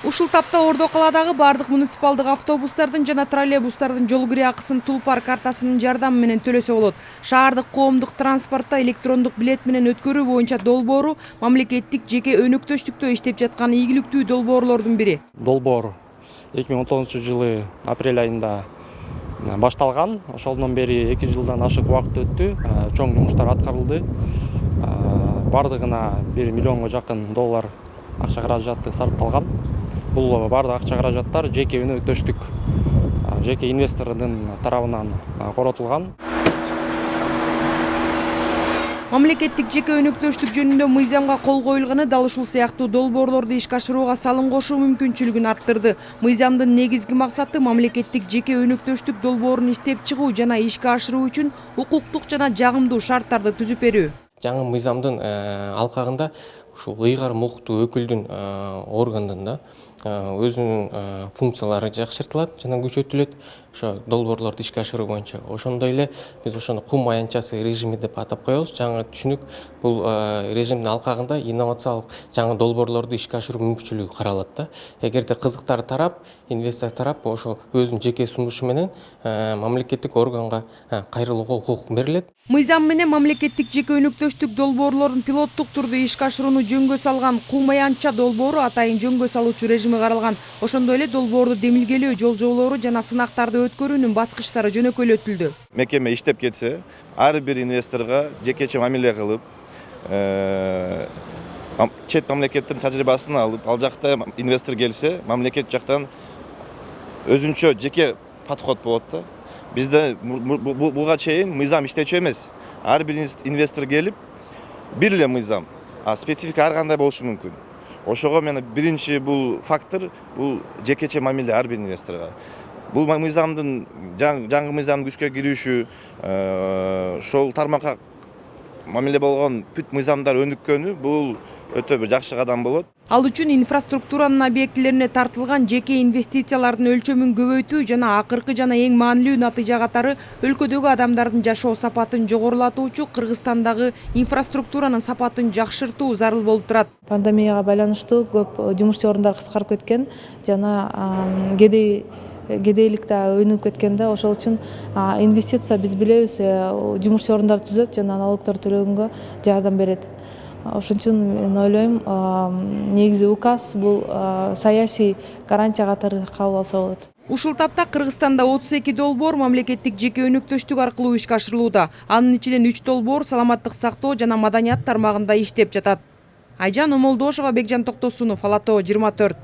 Ушул тапта Ордо калаадагы бардык муниципалдык автобустардын жана троллейбустардын жол кире акысын Тулпар картасынын жардамы менен төлөсө болот. Шаардык коомдук транспортто электрондук билет менен өткөрүү боюнча долбоору мамлекеттик жеке өнөктөштүктө иштеп жаткан ийгиликтүү долбоорлордун бири. Долбоор 2019-жылы апрель айында башталган. Ошолдон бери 2 жылдан ашык убакыт өттү. Чоң жумуштар аткарылды. Бардыгына 1 миллионго жакын доллар акча каражаты сарпталган. Бул бардык акча каражаттар жеке өнөктөштүк, жеке инвестордун тарабынан коротулган. Мамлекеттик жеке өнөктөштүк жөнүндө мыйзамга кол коюлганы дал ушул сыяктуу долбоорлорду ишке ашырууга салым кошуу мүмкүнчүлүгүн арттырды. Мыйзамдын негизги максаты мамлекеттик жеке өнөктөштүк долбоорун иштеп чыгуу жана ишке ашыруу үчүн укуктук жана жагымдуу шарттарды түзүп берүү. Жаңы мыйзамдын алкагында ушул ыйгарым укуктуу өкүлдүн органында өзүнүн функциялары жакшыртылат жана күчөтүлөт. Ошо долбоорлорду ишке ашыруу боюнча. Ошондой эле биз ошону кум аянтчасы режими деп атап коебуз. Жаңы түшүнүк бул режимдин алкагында инновациялык жаңы долбоорлорду ишке ашыруу мүмкүнчүлүгү каралат да. Эгерде кызыктар тарап, инвестор тарап ошо өзүнүн жеке сунушу менен мамлекеттик органга кайрылууга укук берилет. Мыйзам менен мамлекеттик жеке өнөктөштүк долбоорлорун пилоттук турдуу ишке ашырууну жөнгө салган кум аянтча долбоору атайын жөнгө салуучу режими каралган. Ошондой эле долбоорду демилгелөө, жолжоолору жана сынактарды өткөрүүнүн баскычтары жөнөкөйлөтүлдү. Мекеме иштеп кетсе, ар бир инвесторго жекече мамиле кылып, чет мамлекеттин тажрыйбасын алып, ал жакта инвестор келсе, мамлекет жактан өзүнчө жеке подход болот да. Бизде буга чейин мыйзам иштечү эмес. Ар бир инвестор келип, бир эле мыйзам, специфика ар кандай болушу мүмкүн. Ошого мен биринчи бул фактор, бул жекече мамиле ар бир инвесторго. Бул мыйзамдын жаңы мыйзамдын күчкө кирүүшү, ошол тармакка мамиле болгон бүт мыйзамдар өнүккөнү бул өтө бир жакшы кадам болот. Ал үчүн инфраструктуранын объектилерине тартылган жеке инвестициялардын өлчөмүн көбөйтүү жана акыркы жана эң маанилүү натыйжа катары өлкөдөгү адамдардын жашоо сапатын жогорулатуучу Кыргызстандагы инфраструктуранын сапатын жакшыртуу зарыл болуп турат. Пандемияга байланыштуу көп жумуш орундар кыскарып кеткен жана кедейлик да өнүгүп кеткен да. Ошол үчүн инвестиция биз билебиз жумуш орундарды түзөт жана налогдор төлөгөнгө жардам берет. Ошон үчүн мен ойлойм, негизи указ бул саясий гарантия катары кабыл алса болот. Ушул тапта Кыргызстанда 32 долбоор мамлекеттик жеке өнөктөштүк аркылуу ишке ашырылууда. Анын ичинен 3 долбоор саламаттык сактоо жана маданият тармагында иштеп жатат. Айжан Омолдошова, Бекжан Токтосунов, Ала Тоо 24.